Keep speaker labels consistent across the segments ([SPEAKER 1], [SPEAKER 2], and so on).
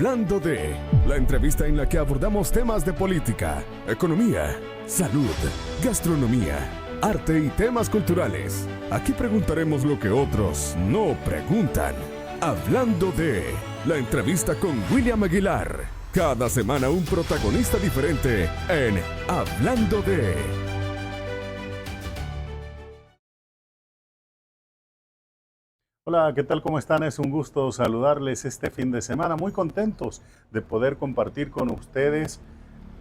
[SPEAKER 1] Hablando de, la entrevista en la que abordamos temas de política, economía, salud, gastronomía, arte y temas culturales. Aquí preguntaremos lo que otros no preguntan. Hablando de, la entrevista con William Aguilar. Cada semana un protagonista diferente en Hablando de.
[SPEAKER 2] Hola, ¿qué tal? ¿Cómo están? Es un gusto saludarles este fin de semana. Muy contentos de poder compartir con ustedes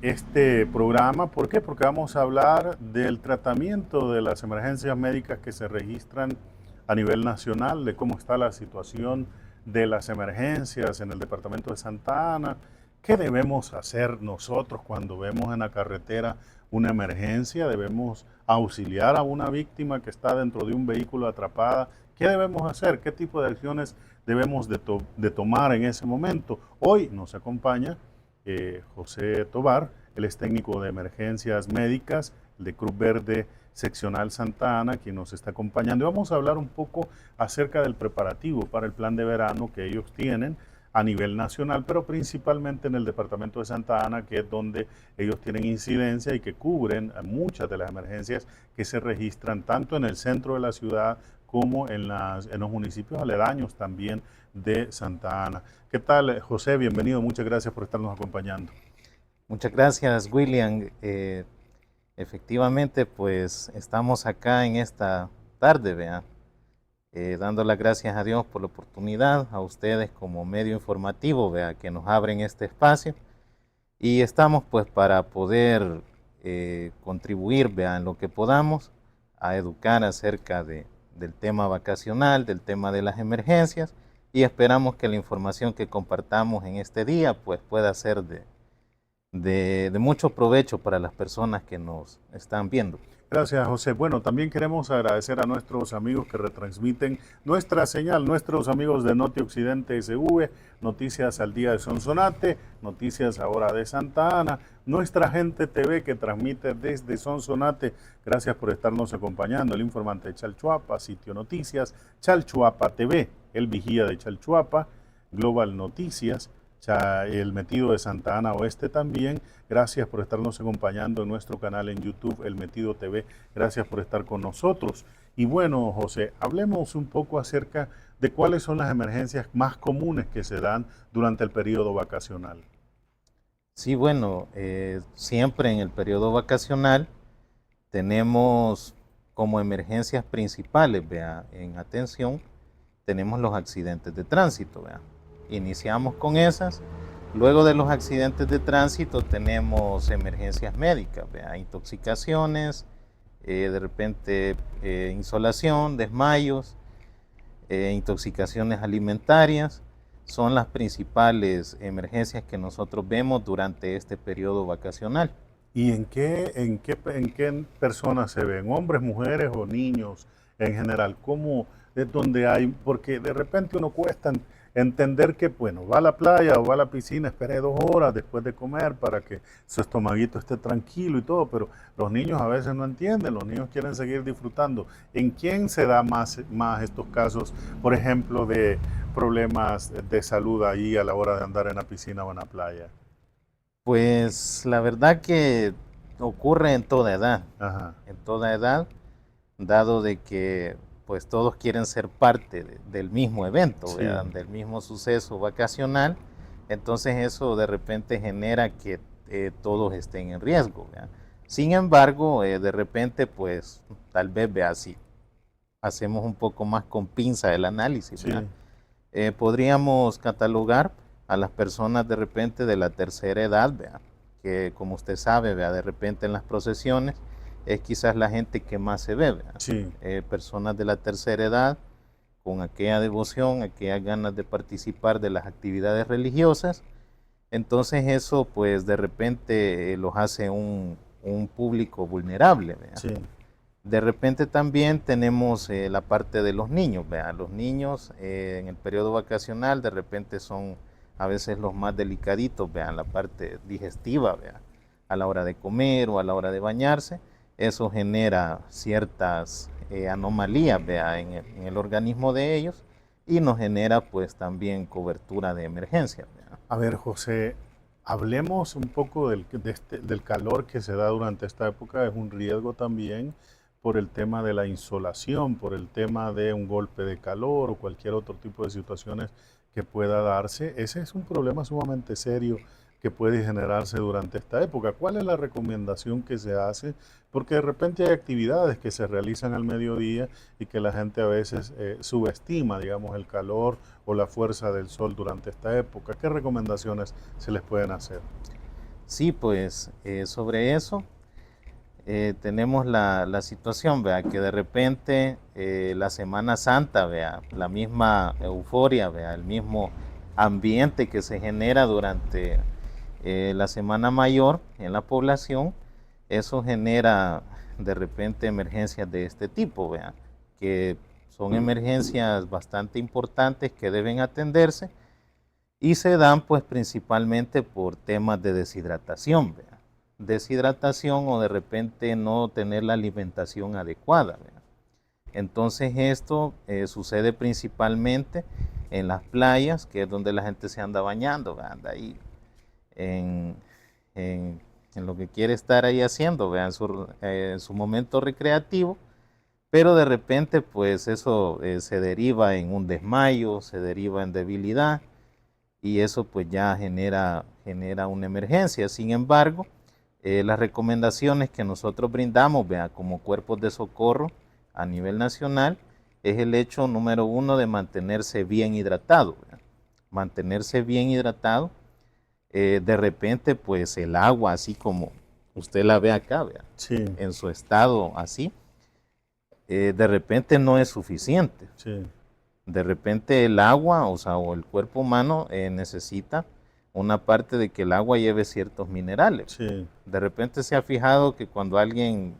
[SPEAKER 2] este programa. ¿Por qué? Porque vamos a hablar del tratamiento de las emergencias médicas que se registran a nivel nacional, de cómo está la situación de las emergencias en el departamento de Santa Ana. ¿Qué debemos hacer nosotros cuando vemos en la carretera una emergencia? ¿Debemos auxiliar a una víctima que está dentro de un vehículo atrapada? ¿Qué debemos hacer? ¿Qué tipo de acciones debemos de tomar en ese momento? Hoy nos acompaña José Tobar, él es técnico de emergencias médicas de Cruz Verde Seccional Santa Ana, quien nos está acompañando. Y vamos a hablar un poco acerca del preparativo para el plan de verano que ellos tienen a nivel nacional, pero principalmente en el departamento de Santa Ana, que es donde ellos tienen incidencia y que cubren muchas de las emergencias que se registran tanto en el centro de la ciudad como en los municipios aledaños también de Santa Ana. ¿Qué tal, José? Bienvenido, muchas gracias por estarnos acompañando.
[SPEAKER 3] Muchas gracias, William. Efectivamente, pues estamos acá en esta tarde, dando las gracias a Dios por la oportunidad, a ustedes como medio informativo, que nos abren este espacio. Y estamos pues para poder contribuir, en lo que podamos, a educar acerca del tema vacacional, del tema de las emergencias, y esperamos que la información que compartamos en este día pues pueda ser de mucho provecho para las personas que nos están viendo.
[SPEAKER 2] Gracias, José. Bueno, también queremos agradecer a nuestros amigos que retransmiten nuestra señal, nuestros amigos de Noti Occidente SV, Noticias al Día de Sonsonate, Noticias Ahora de Santa Ana, nuestra Gente TV que transmite desde Sonsonate. Gracias por estarnos acompañando. El informante de Chalchuapa, Sitio Noticias, Chalchuapa TV, El Vigía de Chalchuapa, Global Noticias, el Metido de Santa Ana Oeste también. Gracias por estarnos acompañando en nuestro canal en YouTube, El Metido TV. Gracias por estar con nosotros. Y bueno, José, hablemos un poco acerca de cuáles son las emergencias más comunes que se dan durante el periodo vacacional.
[SPEAKER 3] Sí, bueno, siempre en el periodo vacacional tenemos como emergencias principales, en atención, tenemos los accidentes de tránsito, Iniciamos con esas. Luego de los accidentes de tránsito tenemos emergencias médicas, intoxicaciones, de repente insolación, desmayos, intoxicaciones alimentarias. Son las principales emergencias que nosotros vemos durante este periodo vacacional.
[SPEAKER 2] ¿Y en qué personas se ven? ¿Hombres, mujeres o niños en general? ¿Cómo es donde hay? Porque de repente uno cuesta entender que, bueno, va a la playa o va a la piscina, espere 2 horas después de comer para que su estomaguito esté tranquilo y todo, pero los niños a veces no entienden, los niños quieren seguir disfrutando. ¿En quién se da más estos casos, por ejemplo, de problemas de salud ahí a la hora de andar en la piscina o en la playa?
[SPEAKER 3] Pues la verdad que ocurre en toda edad,
[SPEAKER 2] Ajá.
[SPEAKER 3] en toda edad, dado de que pues todos quieren ser parte del mismo evento,
[SPEAKER 2] Sí.
[SPEAKER 3] Del mismo suceso vacacional. Entonces eso de repente genera que todos estén en riesgo, Sin embargo, de repente pues tal vez, si hacemos un poco más con pinza el análisis,
[SPEAKER 2] Sí.
[SPEAKER 3] Podríamos catalogar a las personas de repente de la tercera edad, que como usted sabe, de repente en las procesiones es quizás la gente que más se ve,
[SPEAKER 2] Sí.
[SPEAKER 3] Personas de la tercera edad con aquella devoción, aquellas ganas de participar de las actividades religiosas. Entonces eso pues de repente los hace un público vulnerable,
[SPEAKER 2] Sí.
[SPEAKER 3] De repente también tenemos la parte de los niños, los niños en el periodo vacacional de repente son a veces los más delicaditos, la parte digestiva, a la hora de comer o a la hora de bañarse. Eso genera ciertas anomalías, en el organismo de ellos, y nos genera pues también cobertura de emergencia,
[SPEAKER 2] A ver, José, hablemos un poco del calor que se da durante esta época. Es un riesgo también por el tema de la insolación, por el tema de un golpe de calor o cualquier otro tipo de situaciones que pueda darse. Ese es un problema sumamente serio que puede generarse durante esta época. ¿Cuál es la recomendación que se hace? Porque de repente hay actividades que se realizan al mediodía y que la gente a veces subestima, digamos, el calor o la fuerza del sol durante esta época. ¿Qué recomendaciones se les pueden hacer?
[SPEAKER 3] Sí, pues sobre eso tenemos la situación, vea, que de repente la Semana Santa, vea, la misma euforia, vea, el mismo ambiente que se genera durante la Semana Mayor en la población, eso genera de repente emergencias de este tipo, vea, que son emergencias bastante importantes que deben atenderse y se dan pues principalmente por temas de deshidratación, ¿vea? Deshidratación o de repente no tener la alimentación adecuada, ¿vea? Entonces esto sucede principalmente en las playas, que es donde la gente se anda bañando, ¿vea? Anda ahí en, en lo que quiere estar ahí haciendo, ¿vea? En su momento recreativo, pero de repente pues eso se deriva en un desmayo, se deriva en debilidad, y eso pues ya genera una emergencia. Sin embargo, las recomendaciones que nosotros brindamos, vea, como cuerpos de socorro a nivel nacional, es el hecho número uno de mantenerse bien hidratado, vea. Mantenerse bien hidratado. De repente, pues el agua, así como usted la ve acá, vea,
[SPEAKER 2] Sí,
[SPEAKER 3] en su estado así, de repente no es suficiente.
[SPEAKER 2] sí,
[SPEAKER 3] De repente el agua, o sea, o el cuerpo humano necesita una parte de que el agua lleve ciertos minerales.
[SPEAKER 2] sí,
[SPEAKER 3] De repente se ha fijado que cuando alguien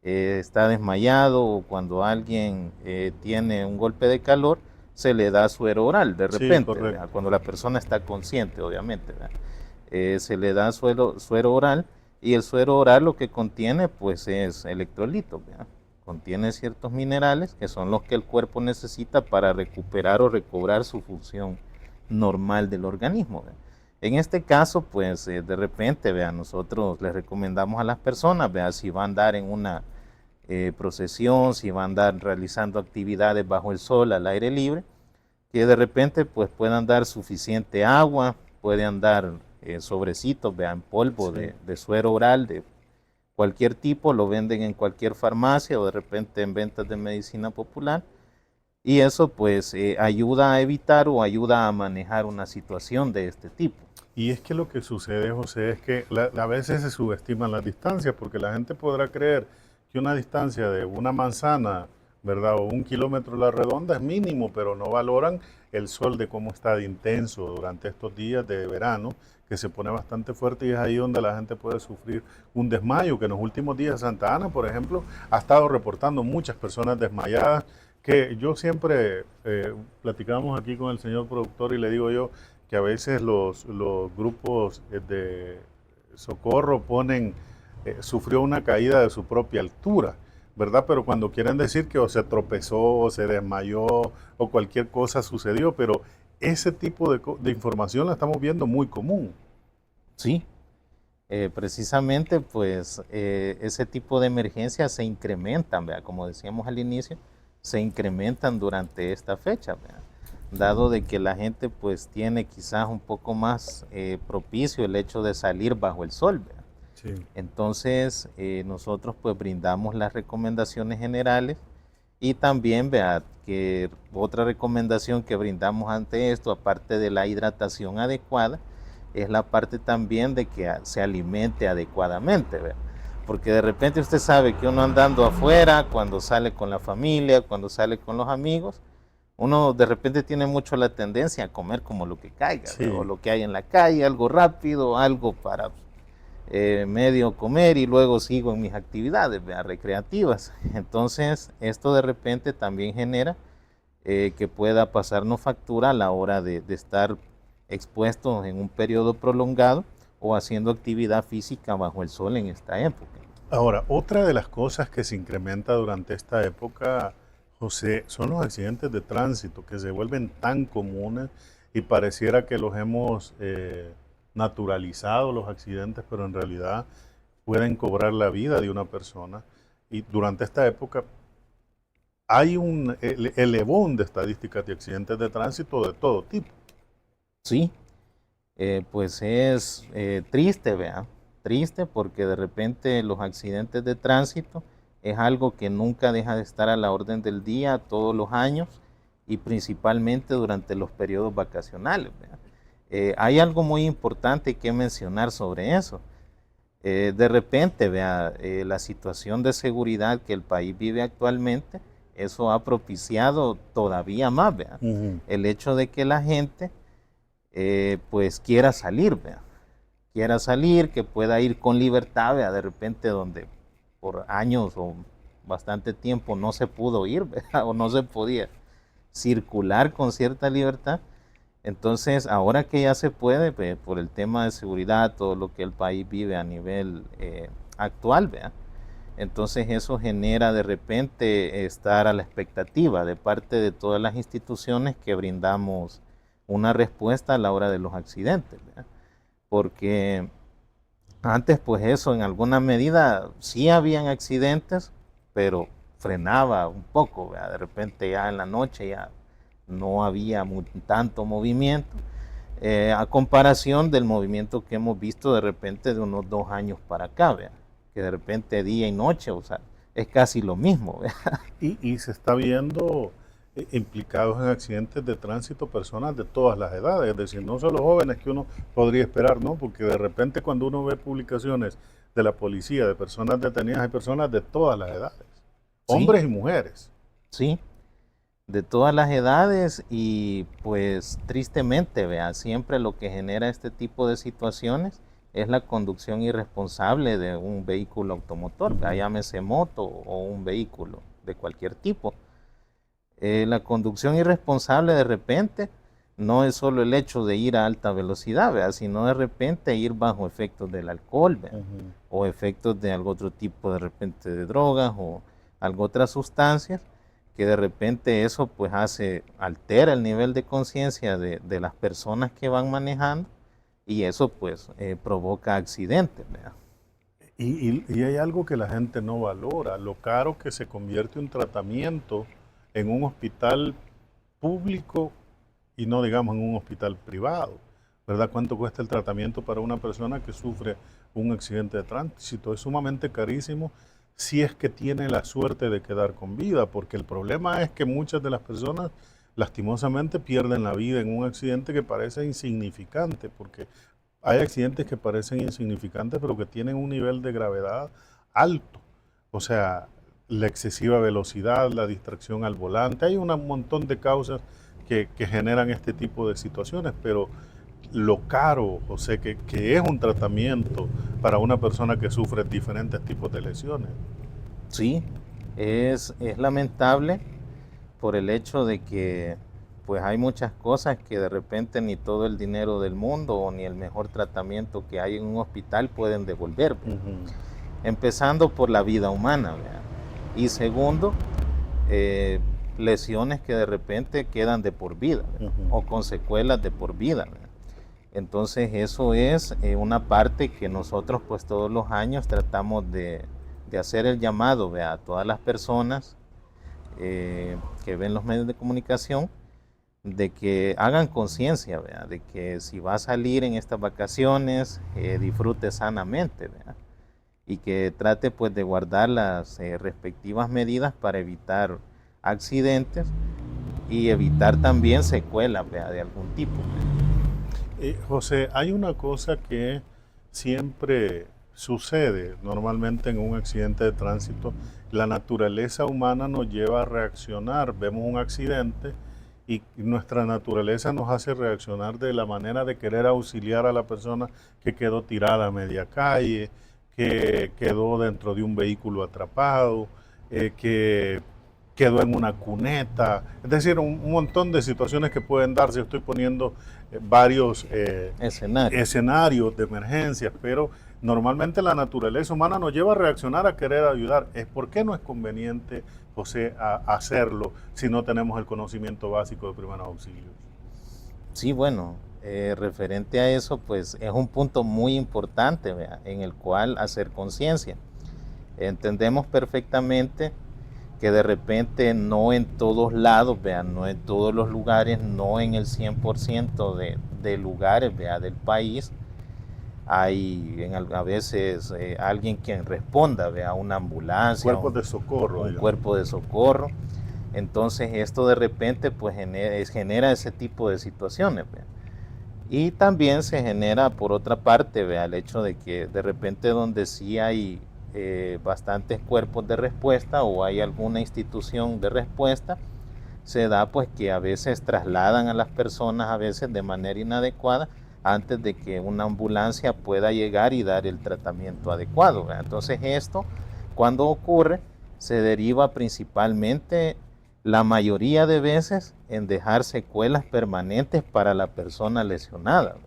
[SPEAKER 3] está desmayado o cuando alguien tiene un golpe de calor, se le da suero oral de
[SPEAKER 2] sí,
[SPEAKER 3] repente, ¿verdad?
[SPEAKER 2] correcto.
[SPEAKER 3] Cuando la persona está consciente, obviamente, ¿verdad? Se le da suero oral, y el suero oral lo que contiene pues es electrolitos, ¿verdad? Contiene ciertos minerales que son los que el cuerpo necesita para recuperar o recobrar su función normal del organismo, ¿verdad? En este caso, pues de repente, vea, nosotros les recomendamos a las personas, vea, si van a andar en una procesión, si van a andar realizando actividades bajo el sol, al aire libre, que de repente pues puedan dar suficiente agua, pueden dar sobrecitos, vean, polvo
[SPEAKER 2] Sí.
[SPEAKER 3] de suero oral de cualquier tipo, lo venden en cualquier farmacia o de repente en ventas de medicina popular, y eso pues ayuda a evitar o ayuda a manejar una situación de este tipo.
[SPEAKER 2] Y es que lo que sucede, José, es que a veces se subestiman las distancias, porque la gente podrá creer que una distancia de una manzana, ¿verdad? O 1 kilómetro a la redonda es mínimo, pero no valoran el sol de cómo está de intenso durante estos días de verano, que se pone bastante fuerte, y es ahí donde la gente puede sufrir un desmayo, que en los últimos días Santa Ana, por ejemplo, ha estado reportando muchas personas desmayadas, que yo siempre platicamos aquí con el señor productor y le digo yo, que a veces los grupos de socorro ponen, sufrió una caída de su propia altura, ¿verdad? Pero cuando quieren decir que o se tropezó o se desmayó o cualquier cosa sucedió, pero ese tipo de información la estamos viendo muy común.
[SPEAKER 3] Sí, precisamente pues ese tipo de emergencias se incrementan, ¿vea? Como decíamos al inicio, se incrementan durante esta fecha, ¿vea? Dado de que la gente pues tiene quizás un poco más propicio el hecho de salir bajo el sol, ¿vea?
[SPEAKER 2] Sí.
[SPEAKER 3] Entonces nosotros pues brindamos las recomendaciones generales, y también vea que otra recomendación que brindamos ante esto, aparte de la hidratación adecuada, es la parte también de que se alimente adecuadamente, ¿vea? Porque de repente usted sabe que uno andando afuera, cuando sale con la familia, cuando sale con los amigos, uno de repente tiene mucho la tendencia a comer como lo que caiga,
[SPEAKER 2] Sí.
[SPEAKER 3] o lo que hay en la calle, algo rápido, algo para medio comer y luego sigo en mis actividades, ¿vea? Recreativas. Entonces esto de repente también genera que pueda pasarnos factura a la hora de estar expuestos en un periodo prolongado o haciendo actividad física bajo el sol en esta época.
[SPEAKER 2] Ahora, otra de las cosas que se incrementa durante esta época, José, son los accidentes de tránsito que se vuelven tan comunes y pareciera que los hemos naturalizado los accidentes, pero en realidad pueden cobrar la vida de una persona. Y durante esta época hay un elevón de estadísticas de accidentes de tránsito de todo tipo.
[SPEAKER 3] Sí, pues es triste, vea, triste porque de repente los accidentes de tránsito es algo que nunca deja de estar a la orden del día todos los años y principalmente durante los periodos vacacionales, vea. Hay algo muy importante que mencionar sobre eso. De repente, vea, la situación de seguridad que el país vive actualmente, eso ha propiciado todavía más, vea, el hecho de que la gente pues quiera salir, vea, quiera salir, que pueda ir con libertad, vea, de repente donde por años o bastante tiempo no se pudo ir, vea, o no se podía circular con cierta libertad. Entonces, ahora que ya se puede, por el tema de seguridad, todo lo que el país vive a nivel actual, ¿vea? Entonces eso genera de repente estar a la expectativa de parte de todas las instituciones que brindamos una respuesta a la hora de los accidentes, ¿vea? Porque antes pues eso en alguna medida sí habían accidentes, pero frenaba un poco, ¿vea? De repente ya en la noche ya no había tanto movimiento, a comparación del movimiento que hemos visto de repente de unos 2 años para acá, ¿vea? Que de repente día y noche, o sea, es casi lo mismo, ¿vea?
[SPEAKER 2] Y se está viendo implicados en accidentes de tránsito personas de todas las edades, es decir, no solo jóvenes que uno podría esperar, ¿no? Porque de repente cuando uno ve publicaciones de la policía, de personas detenidas, hay personas de todas las edades, hombres y mujeres.
[SPEAKER 3] Sí, de todas las edades y pues tristemente, vea, siempre lo que genera este tipo de situaciones es la conducción irresponsable de un vehículo automotor, vea, llámese moto o un vehículo de cualquier tipo. La conducción irresponsable de repente no es solo el hecho de ir a alta velocidad, vea, sino de repente ir bajo efectos del alcohol, vea, o efectos de algún otro tipo de repente de drogas o algo otras sustancias, que de repente eso pues altera el nivel de conciencia de las personas que van manejando y eso pues provoca accidentes, ¿verdad?
[SPEAKER 2] Y hay algo que la gente no valora, lo caro que se convierte un tratamiento en un hospital público y no digamos en un hospital privado, ¿verdad? ¿Cuánto cuesta el tratamiento para una persona que sufre un accidente de tránsito? Es sumamente carísimo si es que tiene la suerte de quedar con vida, porque el problema es que muchas de las personas lastimosamente pierden la vida en un accidente que parece insignificante, porque hay accidentes que parecen insignificantes pero que tienen un nivel de gravedad alto, o sea, la excesiva velocidad, la distracción al volante, hay un montón de causas que generan este tipo de situaciones, pero lo caro, José, que es un tratamiento para una persona que sufre diferentes tipos de lesiones.
[SPEAKER 3] Sí, es lamentable por el hecho de que pues hay muchas cosas que de repente ni todo el dinero del mundo o ni el mejor tratamiento que hay en un hospital pueden devolver. Empezando por la vida humana, ¿verdad? Y segundo, lesiones que de repente quedan de por vida, o con secuelas de por vida, ¿verdad? Entonces eso es una parte que nosotros pues todos los años tratamos de hacer el llamado, ¿verdad?, a todas las personas que ven los medios de comunicación, de que hagan conciencia, ¿verdad?, de que si va a salir en estas vacaciones, disfrute sanamente, ¿verdad?, y que trate pues de guardar las respectivas medidas para evitar accidentes y evitar también secuelas, ¿verdad?, de algún tipo.
[SPEAKER 2] José, hay una cosa que siempre sucede normalmente en un accidente de tránsito. La naturaleza humana nos lleva a reaccionar. Vemos un accidente y nuestra naturaleza nos hace reaccionar de la manera de querer auxiliar a la persona que quedó tirada a media calle, que quedó dentro de un vehículo atrapado, que quedó en una cuneta, es decir, un montón de situaciones que pueden darse. Estoy poniendo varios escenarios de emergencias, pero normalmente la naturaleza humana nos lleva a reaccionar, a querer ayudar. ¿Por qué no es conveniente, José, hacerlo si no tenemos el conocimiento básico de primeros auxilios?
[SPEAKER 3] Sí, bueno, referente a eso, pues es un punto muy importante, ¿vea? En el cual hacer conciencia. Entendemos perfectamente que de repente no en todos lados, ¿vea? No en todos los lugares, no en el 100% de lugares, ¿vea? Del país, hay a veces alguien quien responda, ¿vea? Una ambulancia,
[SPEAKER 2] Cuerpos de socorro,
[SPEAKER 3] un
[SPEAKER 2] digamos.
[SPEAKER 3] cuerpo de socorro. Entonces esto de repente pues genera ese tipo de situaciones, ¿vea? Y también se genera por otra parte, ¿vea? El hecho de que de repente donde sí hay bastantes cuerpos de respuesta o hay alguna institución de respuesta, se da pues que a veces trasladan a las personas a veces de manera inadecuada antes de que una ambulancia pueda llegar y dar el tratamiento adecuado, ¿verdad? Entonces esto, cuando ocurre, se deriva principalmente la mayoría de veces en dejar secuelas permanentes para la persona lesionada.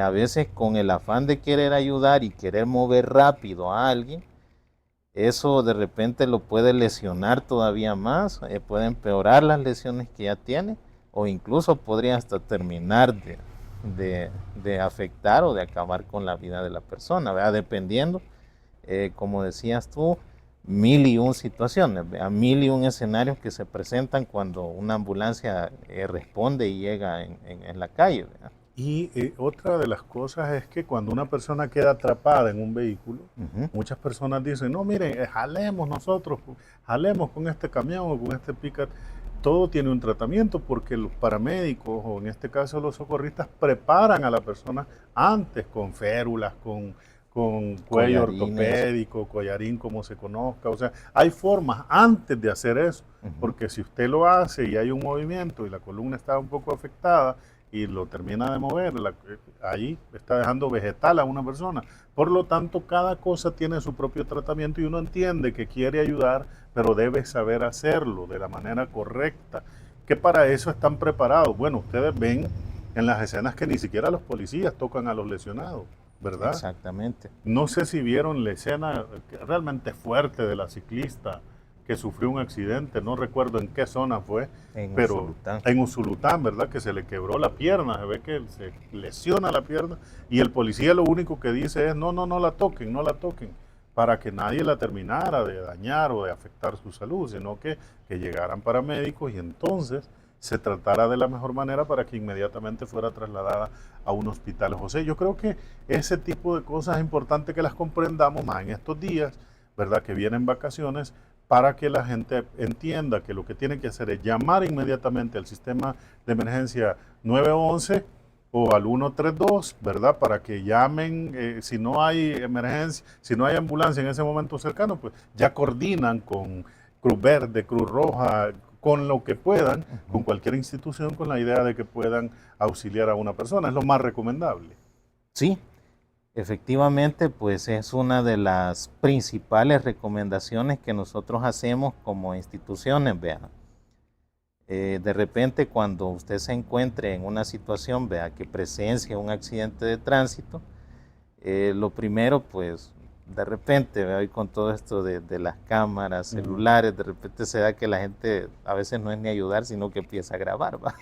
[SPEAKER 3] A veces con el afán de querer ayudar y querer mover rápido a alguien, eso de repente lo puede lesionar todavía más, puede empeorar las lesiones que ya tiene o incluso podría hasta terminar de afectar o de acabar con la vida de la persona, ¿verdad? Dependiendo, como decías tú, mil y un situaciones, ¿verdad? Mil y un escenarios que se presentan cuando una ambulancia responde y llega en la calle, ¿verdad?
[SPEAKER 2] Y otra de las cosas es que cuando una persona queda atrapada en un vehículo, muchas personas dicen, no, miren, jalemos nosotros, jalemos con este camión o con este pickup. Todo tiene un tratamiento porque los paramédicos, o en este caso los socorristas, preparan a la persona antes con férulas, con cuello ortopédico, collarín como se conozca. O sea, hay formas antes de hacer eso, porque si usted lo hace y hay un movimiento y la columna está un poco afectada, y lo termina de mover, ahí está dejando vegetal a una persona. Por lo tanto, cada cosa tiene su propio tratamiento y uno entiende que quiere ayudar, pero debe saber hacerlo de la manera correcta, que para eso están preparados. Bueno, ustedes ven en las escenas que ni siquiera los policías tocan a los lesionados, ¿verdad?
[SPEAKER 3] Exactamente.
[SPEAKER 2] No sé si vieron la escena realmente fuerte de la ciclista que sufrió un accidente, no recuerdo en qué zona fue, pero
[SPEAKER 3] Usulután.
[SPEAKER 2] en Usulután, ¿verdad? Que se le quebró la pierna, se ve que se lesiona la pierna y el policía lo único que dice es, no, no, no la toquen, no la toquen, para que nadie la terminara de dañar o de afectar su salud, sino que llegaran paramédicos y entonces se tratara de la mejor manera para que inmediatamente fuera trasladada a un hospital. José, yo creo que ese tipo de cosas es importante que las comprendamos más en estos días, ¿verdad? Que vienen vacaciones, para que la gente entienda que lo que tiene que hacer es llamar inmediatamente al sistema de emergencia 911 o al 132, ¿verdad? Para que llamen, si no hay emergencia, si no hay ambulancia en ese momento cercano, pues ya coordinan con Cruz Verde, Cruz Roja, con lo que puedan, con cualquier institución, con la idea de que puedan auxiliar a una persona. Es lo más recomendable.
[SPEAKER 3] Sí, efectivamente, pues es una de las principales recomendaciones que nosotros hacemos como instituciones, vea. De repente cuando usted se encuentre en una situación, vea, que presencia un accidente de tránsito, lo primero, pues, de repente, vea, y con todo esto de las cámaras, celulares, de repente se da que la gente a veces no es ni ayudar, sino que empieza a grabar, ¿va?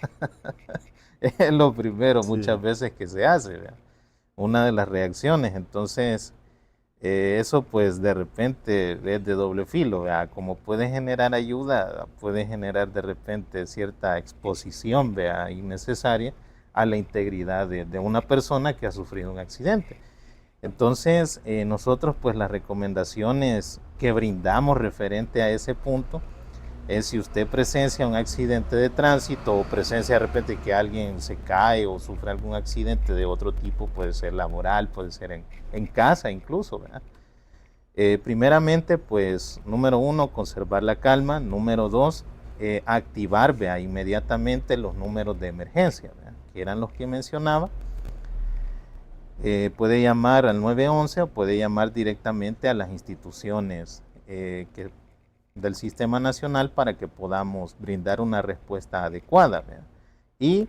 [SPEAKER 3] Es lo primero muchas veces que se hace, vea. Una de las reacciones. Entonces, eso pues de repente es de doble filo, ¿vea? Como puede generar ayuda, puede generar de repente cierta exposición, ¿vea? Innecesaria a la integridad de una persona que ha sufrido un accidente. Entonces, nosotros pues las recomendaciones que brindamos referente a ese punto es si usted presencia un accidente de tránsito o presencia de repente que alguien se cae o sufre algún accidente de otro tipo, puede ser laboral, puede ser en casa incluso, ¿verdad? Primeramente, pues, número uno, conservar la calma. Número dos, activar, ¿vea? Inmediatamente los números de emergencia, ¿vea? Que eran los que mencionaba. Puede llamar al 911 o puede llamar directamente a las instituciones del Sistema Nacional para que podamos brindar una respuesta adecuada, ¿verdad? Y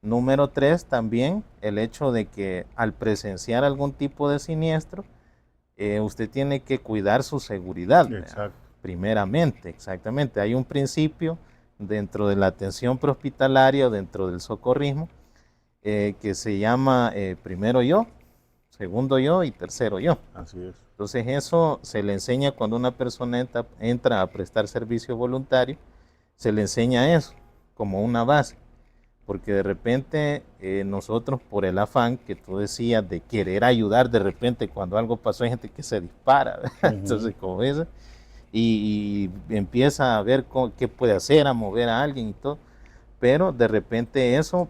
[SPEAKER 3] número tres, también el hecho de que al presenciar algún tipo de siniestro, usted tiene que cuidar su seguridad, ¿verdad? Primeramente, exactamente. Hay un principio dentro de la atención prehospitalaria o dentro del socorrismo, que se llama primero yo, segundo yo y tercero yo.
[SPEAKER 2] Así es.
[SPEAKER 3] Entonces eso se le enseña cuando una persona entra a prestar servicio voluntario, se le enseña eso como una base, porque de repente nosotros por el afán que tú decías de querer ayudar, de repente cuando algo pasó hay gente que se dispara, entonces como eso, y empieza a ver qué puede hacer, a mover a alguien y todo, pero de repente eso,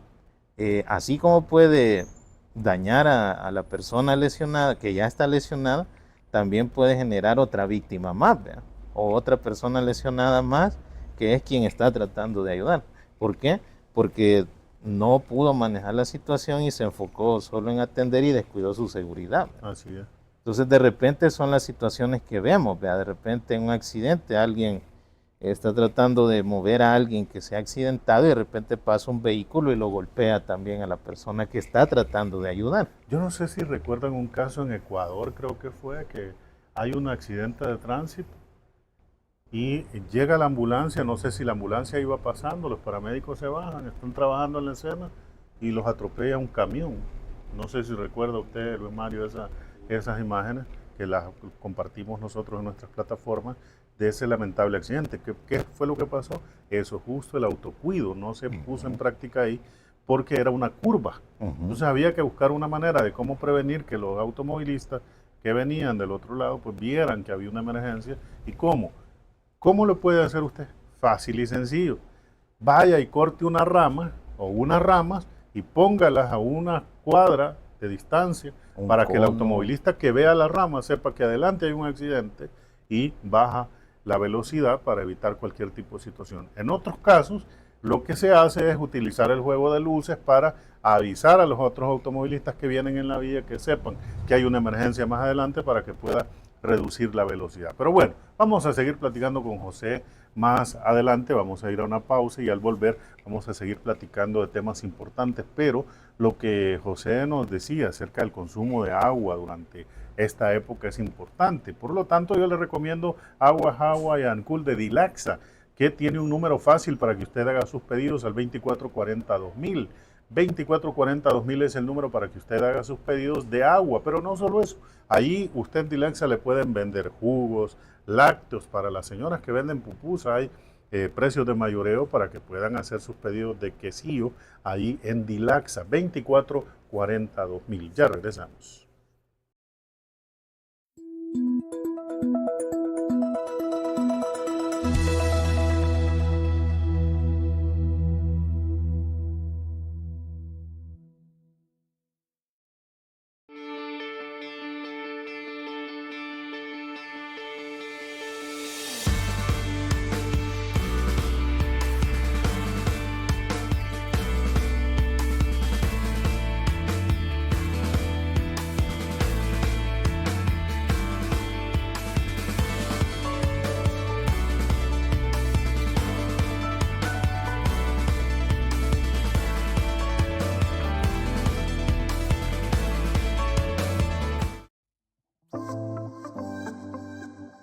[SPEAKER 3] así como puede dañar a la persona lesionada, que ya está lesionada, también puede generar otra víctima más, ¿verdad? O otra persona lesionada más, que es quien está tratando de ayudar. ¿Por qué? Porque no pudo manejar la situación y se enfocó solo en atender y descuidó su seguridad, ¿verdad?
[SPEAKER 2] Así es.
[SPEAKER 3] Entonces de repente son las situaciones que vemos, ¿verdad? De repente en un accidente alguien está tratando de mover a alguien que se ha accidentado y de repente pasa un vehículo y lo golpea también a la persona que está tratando de ayudar.
[SPEAKER 2] Yo no sé si recuerdan un caso en Ecuador, creo que fue, que hay un accidente de tránsito y llega la ambulancia, no sé si la ambulancia iba pasando, los paramédicos se bajan, están trabajando en la escena y los atropella un camión. No sé si recuerda usted, Luis Mario, esas imágenes que las compartimos nosotros en nuestras plataformas de ese lamentable accidente. ¿Qué fue lo que pasó? Eso, justo el autocuido no se puso en práctica ahí porque era una curva. Entonces había que buscar una manera de cómo prevenir que los automovilistas que venían del otro lado pues vieran que había una emergencia. ¿Y cómo? ¿Cómo lo puede hacer usted? Fácil y sencillo. Vaya y corte una rama o unas ramas y póngalas a una cuadra de distancia para que el automovilista que vea la rama sepa que adelante hay un accidente y baja la velocidad para evitar cualquier tipo de situación. En otros casos, lo que se hace es utilizar el juego de luces para avisar a los otros automovilistas que vienen en la vía que sepan que hay una emergencia más adelante para que pueda reducir la velocidad. Pero bueno, vamos a seguir platicando con José más adelante, vamos a ir a una pausa y al volver vamos a seguir platicando de temas importantes, pero lo que José nos decía acerca del consumo de agua durante esta época es importante. Por lo tanto, yo le recomiendo Agua Hawaiian Cool de Dilaxa, que tiene un número fácil para que usted haga sus pedidos al 2440-2000. 2440-2000 es el número para que usted haga sus pedidos de agua, pero no solo eso. Ahí usted en Dilaxa le pueden vender jugos, lácteos, para las señoras que venden pupusa, hay precios de mayoreo para que puedan hacer sus pedidos de quesillo ahí en Dilaxa, 2440-2000. Ya regresamos.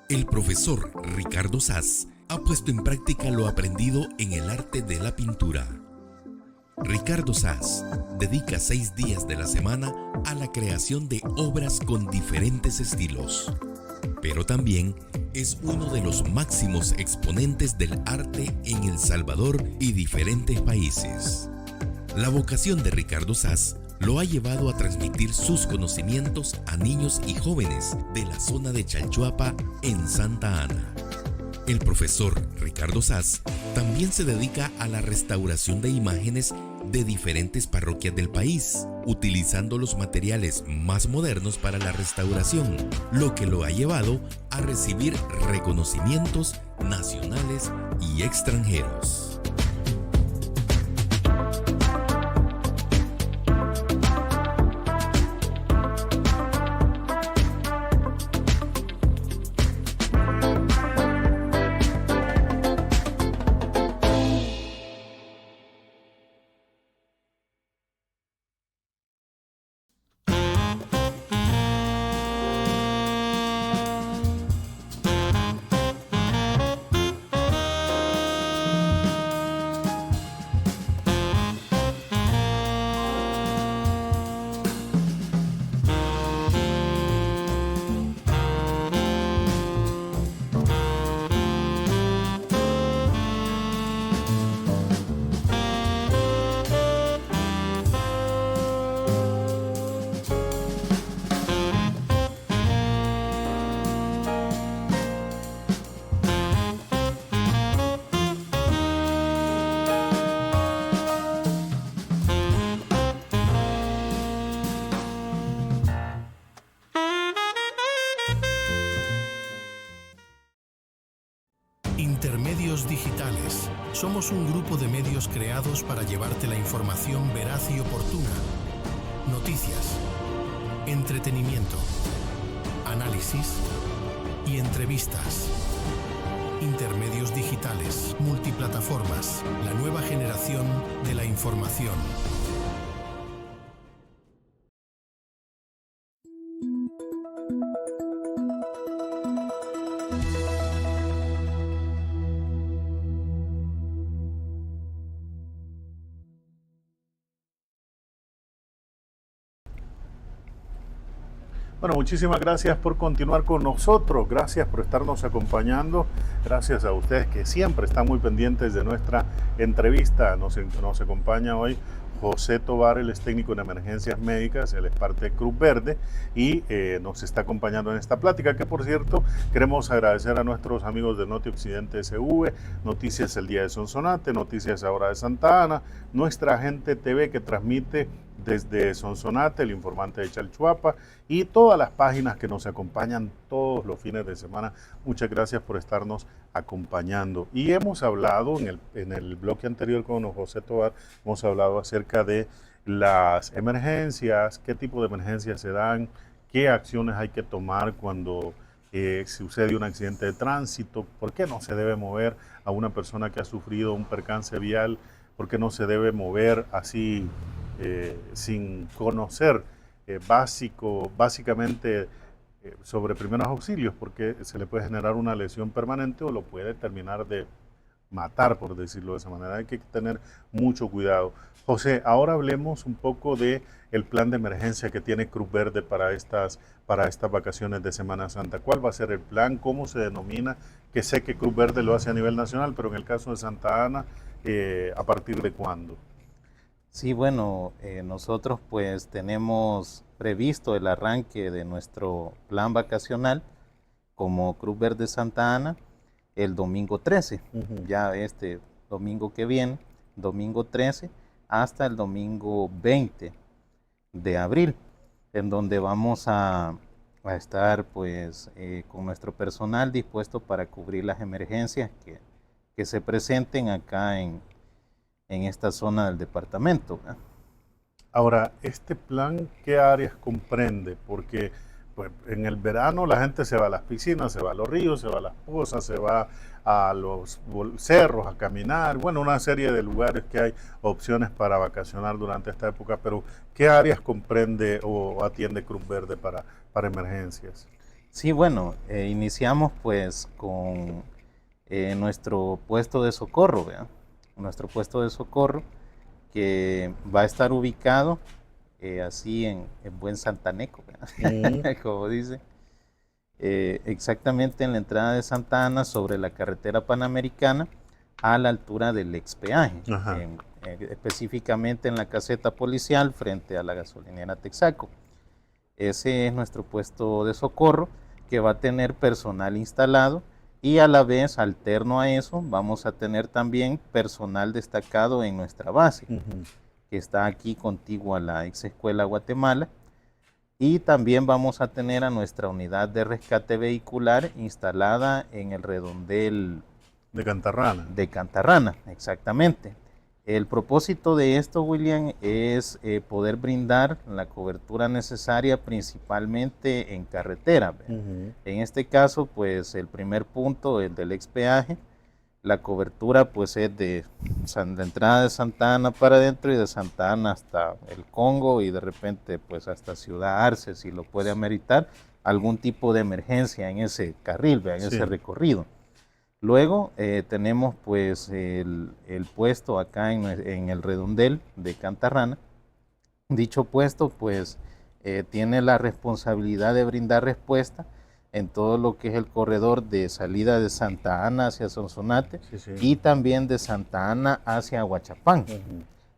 [SPEAKER 4] El profesor Ricardo Saz ha puesto en práctica lo aprendido en el arte de la pintura. Ricardo Saz dedica 6 días de la semana a la creación de obras con diferentes estilos, pero también es uno de los máximos exponentes del arte en El Salvador y diferentes países. La vocación de Ricardo Saz lo ha llevado a transmitir sus conocimientos a niños y jóvenes de la zona de Chalchuapa en Santa Ana. El profesor Ricardo Saz también se dedica a la restauración de imágenes de diferentes parroquias del país, utilizando los materiales más modernos para la restauración, lo que lo ha llevado a recibir reconocimientos nacionales y extranjeros.
[SPEAKER 5] Intermedios Digitales. Somos un grupo de medios creados para llevarte la información veraz y oportuna. Noticias, entretenimiento, análisis y entrevistas. Intermedios Digitales, multiplataformas, la nueva generación de la información.
[SPEAKER 2] Bueno, muchísimas gracias por continuar con nosotros, gracias por estarnos acompañando, gracias a ustedes que siempre están muy pendientes de nuestra entrevista. Nos acompaña hoy José Tovar, él es técnico en emergencias médicas, él es parte de Cruz Verde y nos está acompañando en esta plática, que por cierto queremos agradecer a nuestros amigos de Noti Occidente SV, Noticias El Día de Sonsonate, Noticias Ahora de Santa Ana, nuestra Gente TV que transmite desde Sonsonate, El Informante de Chalchuapa y todas las páginas que nos acompañan todos los fines de semana. Muchas gracias por estarnos acompañando. Y hemos hablado en el bloque anterior con José Tovar, hemos hablado acerca de las emergencias, qué tipo de emergencias se dan, qué acciones hay que tomar cuando sucede un accidente de tránsito, por qué no se debe mover a una persona que ha sufrido un percance vial, por qué no se debe mover así sin conocer básicamente sobre primeros auxilios, porque se le puede generar una lesión permanente o lo puede terminar de matar, por decirlo de esa manera. Hay que tener mucho cuidado. José, ahora hablemos un poco de el plan de emergencia que tiene Cruz Verde para estas vacaciones de Semana Santa. ¿Cuál va a ser el plan? ¿Cómo se denomina? Que sé que Cruz Verde lo hace a nivel nacional, pero en el caso de Santa Ana, ¿a partir de cuándo?
[SPEAKER 3] Sí, bueno, nosotros pues tenemos previsto el arranque de nuestro plan vacacional como Cruz Verde Santa Ana el domingo 13, ya este domingo que viene, domingo 13, hasta el domingo 20 de abril, en donde vamos a estar pues con nuestro personal dispuesto para cubrir las emergencias que se presenten acá en esta zona del departamento.
[SPEAKER 2] Ahora, ¿este plan qué áreas comprende? Porque pues, en el verano la gente se va a las piscinas, se va a los ríos, se va a las pozas, se va a los cerros a caminar, bueno, una serie de lugares que hay opciones para vacacionar durante esta época, pero ¿qué áreas comprende o atiende Cruz Verde para emergencias?
[SPEAKER 3] Sí, bueno, iniciamos pues con nuestro puesto de socorro, ¿verdad? Nuestro puesto de socorro que va a estar ubicado así en buen santaneco, como dice, exactamente en la entrada de Santa Ana sobre la carretera panamericana a la altura del expeaje, específicamente en la caseta policial frente a la gasolinera Texaco. Ese es nuestro puesto de socorro que va a tener personal instalado. Y a la vez, alterno a eso, vamos a tener también personal destacado en nuestra base, que está aquí contiguo a la ex escuela Guatemala. Y también vamos a tener a nuestra unidad de rescate vehicular instalada en el redondel
[SPEAKER 2] de Cantarrana.
[SPEAKER 3] De Cantarrana, exactamente. El propósito de esto, William, es poder brindar la cobertura necesaria principalmente en carretera. En este caso, pues el primer punto, el del expeaje, la cobertura pues es de la entrada de Santa Ana para adentro y de Santa Ana hasta el Congo y de repente pues hasta Ciudad Arce, si lo puede ameritar, algún tipo de emergencia en ese carril, en ese recorrido. Luego tenemos pues el puesto acá en el redondel de Cantarrana. Dicho puesto pues tiene la responsabilidad de brindar respuesta en todo lo que es el corredor de salida de Santa Ana hacia Sonsonate y también de Santa Ana hacia Huachapán.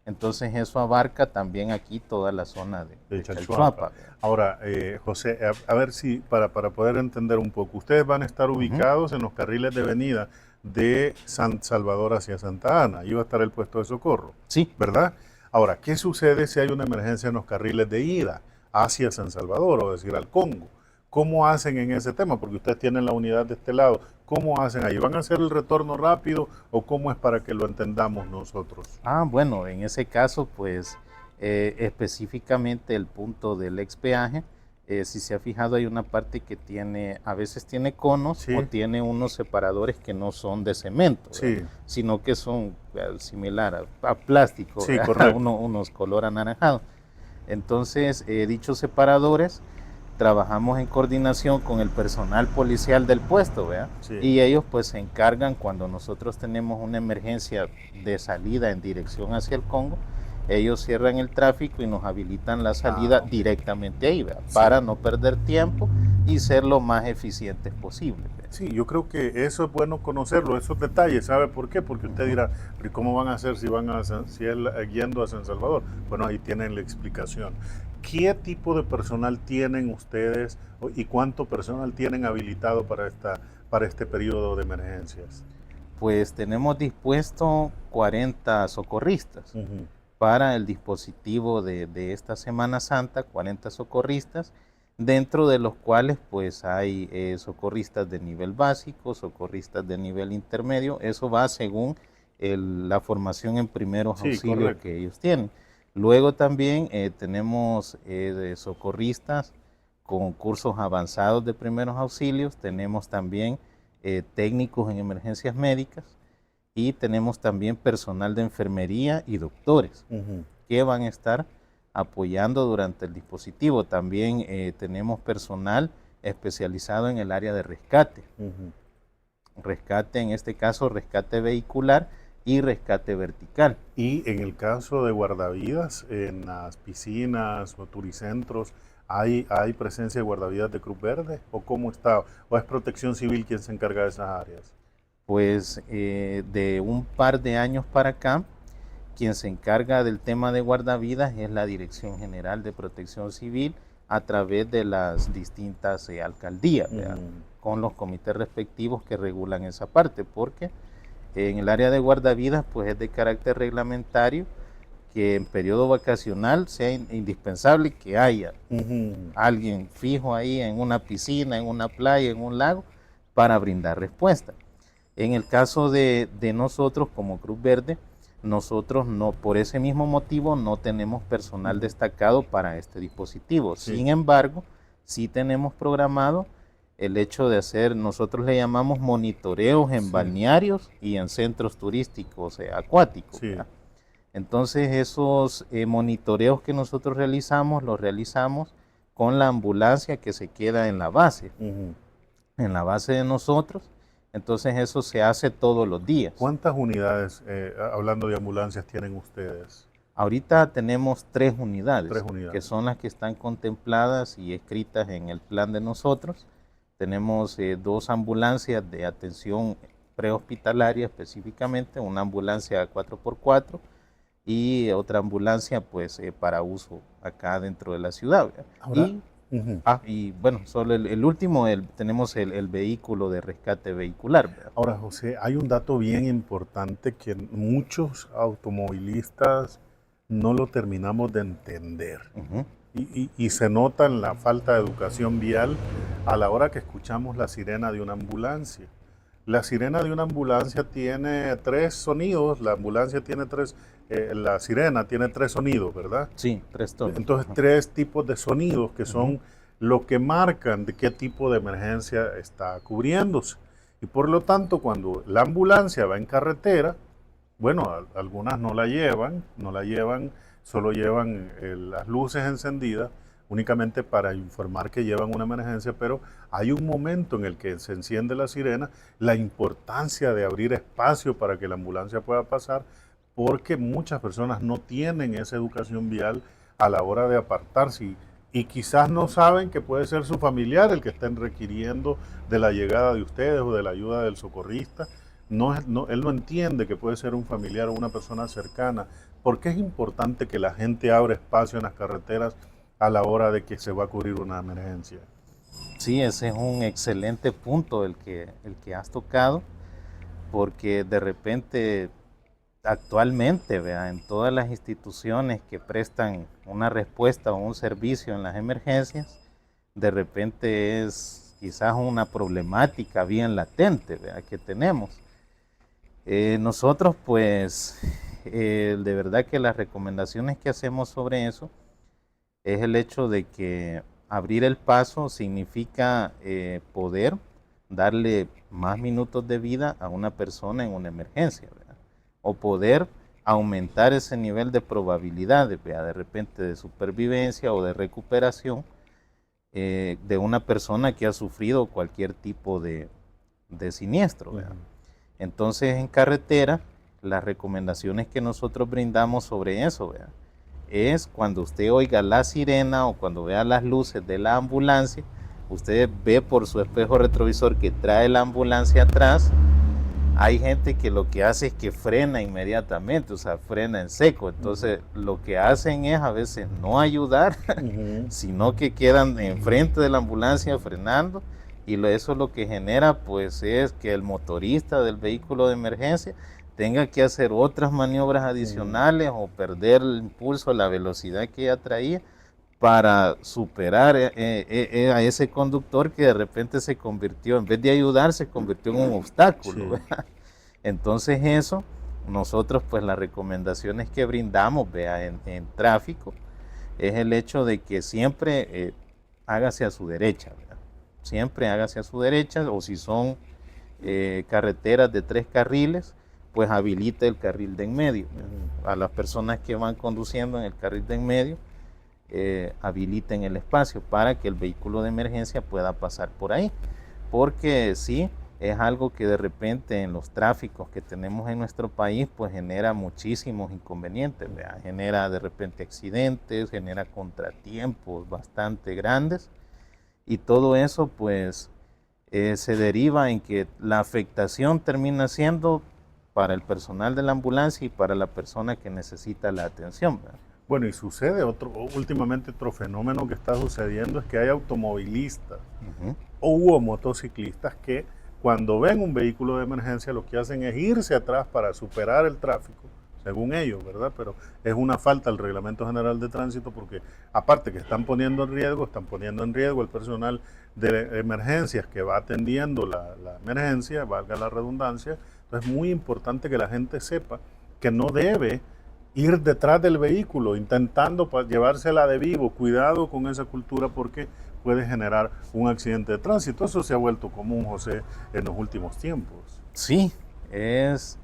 [SPEAKER 3] Entonces eso abarca también aquí toda la zona de Chalchuapa.
[SPEAKER 2] Ahora, José, a ver si para poder entender un poco, ustedes van a estar ubicados en los carriles de venida de San Salvador hacia Santa Ana, ahí va a estar el puesto de socorro.
[SPEAKER 3] Sí.
[SPEAKER 2] ¿Verdad? Ahora, ¿qué sucede si hay una emergencia en los carriles de ida hacia San Salvador, o decir, al Congo? ¿Cómo hacen en ese tema? Porque ustedes tienen la unidad de este lado. ¿Cómo hacen ahí? ¿Van a hacer el retorno rápido o cómo es para que lo entendamos nosotros?
[SPEAKER 3] Bueno, en ese caso, pues específicamente el punto del expeaje, si se ha fijado, hay una parte que tiene, a veces tiene conos,
[SPEAKER 2] Sí.
[SPEAKER 3] o tiene unos separadores que no son de cemento,
[SPEAKER 2] Sí.
[SPEAKER 3] sino que son similar a plástico,
[SPEAKER 2] Sí, correcto.
[SPEAKER 3] unos color anaranjado. Entonces, dichos separadores trabajamos en coordinación con el personal policial del puesto, ¿verdad?
[SPEAKER 2] Sí.
[SPEAKER 3] Y ellos pues se encargan cuando nosotros tenemos una emergencia de salida en dirección hacia el Congo, ellos cierran el tráfico y nos habilitan la salida
[SPEAKER 2] ok.
[SPEAKER 3] directamente ahí, ¿verdad?
[SPEAKER 2] Sí.
[SPEAKER 3] Para no perder tiempo y ser lo más eficientes posible, ¿verdad?
[SPEAKER 2] Sí, yo creo que eso es bueno conocerlo, esos detalles. ¿Sabe por qué? Porque usted dirá, ¿pero cómo van a hacer si si es yendo a San Salvador? Bueno, ahí tienen la explicación. ¿Qué tipo de personal tienen ustedes y cuánto personal tienen habilitado para este periodo de emergencias?
[SPEAKER 3] Pues tenemos dispuesto 40 socorristas para el dispositivo de esta Semana Santa, 40 socorristas, dentro de los cuales pues hay socorristas de nivel básico, socorristas de nivel intermedio. Eso va según la formación en primeros
[SPEAKER 2] Sí,
[SPEAKER 3] auxilios
[SPEAKER 2] correcto.
[SPEAKER 3] que ellos tienen. Luego también tenemos socorristas con cursos avanzados de primeros auxilios, tenemos también técnicos en emergencias médicas y tenemos también personal de enfermería y doctores que van a estar apoyando durante el dispositivo. También tenemos personal especializado en el área de rescate. Rescate, en este caso, rescate vehicular y rescate vertical.
[SPEAKER 2] Y en el caso de guardavidas, en las piscinas o turicentros, ¿hay presencia de guardavidas de Cruz Verde? ¿O cómo está? ¿O es Protección Civil quien se encarga de esas áreas?
[SPEAKER 3] Pues de un par de años para acá, quien se encarga del tema de guardavidas es la Dirección General de Protección Civil a través de las distintas alcaldías, con los comités respectivos que regulan esa parte, porque en el área de guardavidas pues es de carácter reglamentario que en periodo vacacional sea indispensable que haya alguien fijo ahí en una piscina, en una playa, en un lago, para brindar respuesta. En el caso de nosotros como Cruz Verde, nosotros no, por ese mismo motivo no tenemos personal destacado para este dispositivo.
[SPEAKER 2] Sí.
[SPEAKER 3] Sin embargo, sí tenemos programado el hecho de hacer, nosotros le llamamos monitoreos en balnearios y en centros turísticos acuáticos.
[SPEAKER 2] Sí.
[SPEAKER 3] Entonces esos monitoreos que nosotros realizamos, los realizamos con la ambulancia que se queda en la base, en la base de nosotros. Entonces eso se hace todos los días.
[SPEAKER 2] ¿Cuántas unidades, hablando de ambulancias, tienen ustedes?
[SPEAKER 3] Ahorita tenemos 3 unidades, que son las que están contempladas y escritas en el plan de nosotros. Tenemos 2 ambulancias de atención prehospitalaria específicamente, una ambulancia 4x4 y otra ambulancia pues para uso acá dentro de la ciudad.
[SPEAKER 2] Ahora,
[SPEAKER 3] y bueno, solo el último, tenemos el vehículo de rescate vehicular, ¿verdad?
[SPEAKER 2] Ahora, José, hay un dato bien importante que muchos automovilistas no lo terminamos de entender. Y se nota en la falta de educación vial a la hora que escuchamos la sirena de una ambulancia. La sirena de una ambulancia tiene 3 sonidos, la sirena tiene 3 sonidos, ¿verdad?
[SPEAKER 3] Sí, 3 tonos.
[SPEAKER 2] Entonces, 3 tipos de sonidos que son lo que marcan de qué tipo de emergencia está cubriéndose. Y por lo tanto, cuando la ambulancia va en carretera, bueno, algunas no la llevan, solo llevan las luces encendidas, únicamente para informar que llevan una emergencia, pero hay un momento en el que se enciende la sirena, la importancia de abrir espacio para que la ambulancia pueda pasar, porque muchas personas no tienen esa educación vial a la hora de apartarse y quizás no saben que puede ser su familiar el que estén requiriendo de la llegada de ustedes o de la ayuda del socorrista. Él no entiende que puede ser un familiar o una persona cercana. ¿Por qué es importante que la gente abra espacio en las carreteras a la hora de que se va a cubrir una emergencia?
[SPEAKER 3] Sí, ese es un excelente punto el que has tocado, porque de repente actualmente, en todas las instituciones que prestan una respuesta o un servicio en las emergencias, de repente es quizás una problemática bien latente, ¿verdad?, que tenemos. Nosotros pues de verdad que las recomendaciones que hacemos sobre eso es el hecho de que abrir el paso significa poder darle más minutos de vida a una persona en una emergencia, ¿verdad?, o poder aumentar ese nivel de probabilidades, ¿verdad?, de repente de supervivencia o de recuperación de una persona que ha sufrido cualquier tipo de siniestro, ¿verdad? Entonces, en carretera, las recomendaciones que nosotros brindamos sobre eso, ¿verdad?, es cuando usted oiga la sirena o cuando vea las luces de la ambulancia, usted ve por su espejo retrovisor que trae la ambulancia atrás. Hay gente que lo que hace es que frena inmediatamente, o sea, frena en seco. Entonces, lo que hacen es a veces no ayudar, sino que quedan enfrente de la ambulancia frenando, y eso lo que genera pues es que el motorista del vehículo de emergencia tenga que hacer otras maniobras adicionales o perder el impulso, la velocidad que ya traía para superar a ese conductor que de repente se convirtió, en vez de ayudar, se convirtió en un obstáculo. Sí. Entonces eso, nosotros pues las recomendaciones que brindamos, vea, en tráfico, es el hecho de que siempre hágase a su derecha, ¿verdad? Siempre hágase a su derecha, o si son carreteras de 3 carriles, pues habilite el carril de en medio. A las personas que van conduciendo en el carril de en medio, habiliten el espacio para que el vehículo de emergencia pueda pasar por ahí, porque sí, es algo que de repente en los tráficos que tenemos en nuestro país pues genera muchísimos inconvenientes, ¿verdad? Genera de repente accidentes, genera contratiempos bastante grandes, y todo eso pues se deriva en que la afectación termina siendo para el personal de la ambulancia y para la persona que necesita la atención, ¿verdad?
[SPEAKER 2] Bueno, y sucede últimamente otro fenómeno que está sucediendo, es que hay automovilistas o motociclistas que cuando ven un vehículo de emergencia lo que hacen es irse atrás para superar el tráfico, según ellos, ¿verdad? Pero es una falta al Reglamento General de Tránsito, porque aparte que están poniendo en riesgo el personal de emergencias que va atendiendo la emergencia, valga la redundancia. Entonces es muy importante que la gente sepa que no debe ir detrás del vehículo intentando llevársela de vivo. Cuidado con esa cultura, porque puede generar un accidente de tránsito. Eso se ha vuelto común, José, en los últimos tiempos.
[SPEAKER 3] Sí, es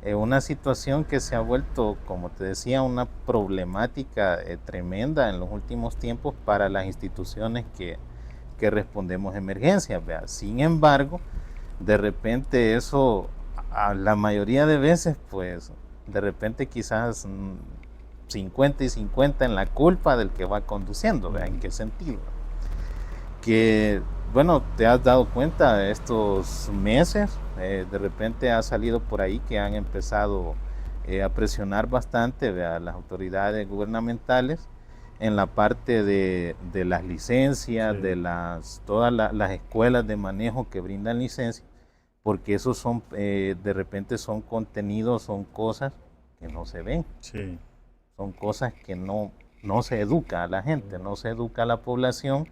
[SPEAKER 3] una situación que se ha vuelto, como te decía, una problemática tremenda en los últimos tiempos para las instituciones que respondemos a emergencias, ¿verdad? Sin embargo, de repente eso, a la mayoría de veces, pues, de repente quizás 50 y 50 en la culpa del que va conduciendo, ¿verdad? ¿En qué sentido? Que, bueno, te has dado cuenta estos meses, de repente ha salido por ahí que han empezado a presionar bastante, ¿verdad?, las autoridades gubernamentales en la parte de las licencias, sí, de todas las escuelas de manejo que brindan licencias, porque esos son, de repente son contenidos, son cosas que no se ven, sí, son cosas que no se educa a la gente, no se educa a la población,